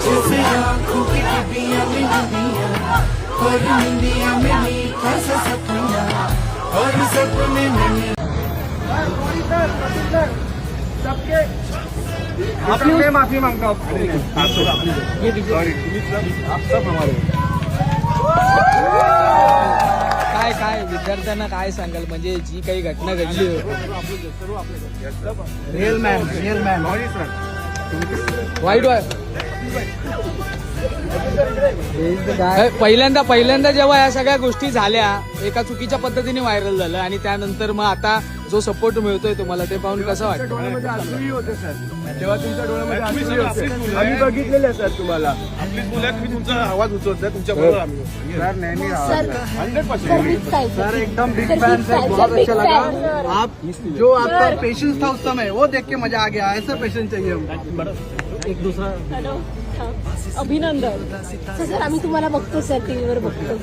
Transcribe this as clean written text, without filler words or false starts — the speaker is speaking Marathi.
जैसे आँखों की डिबिया में डिबिया और निंदिया में मीठा सा सपना और सपने में आपने माफी मांगता हूँ आप सब हमारे काय विद्यार्थ्यांना काय सांगाल म्हणजे जी काही घटना घडली रियल मॅन वाईट पहिल्यांदा जेव्हा या सगळ्या गोष्टी झाल्या एका चुकीच्या पद्धतीने व्हायरल झालं आणि त्यानंतर मग आता जो सपोर्ट मिळतोय तुम्हाला ते पाहून कसं वाटतं? डोळ्यामध्ये अश्रूही होते सर, तेव्हा तुमच्या डोळ्यामध्ये अश्रूही होते. आम्ही बघितलेले सर तुम्हाला. तुम्ही तुमचा आवाज उचलता तुमच्या बरोबर आम्ही सर नेहमी सर 100% सर एकदम बिग फैन से बहुत अच्छा लगा. आप जो आपका पेशेंस था उस समय वो देख के मजा आ गया. ऐसा पेशेंस चाहिए हमको. एक दूसरा अभिनंदन सर. आम्ही तुम्हाला बघतो सर, टीव्हीवर बघतो.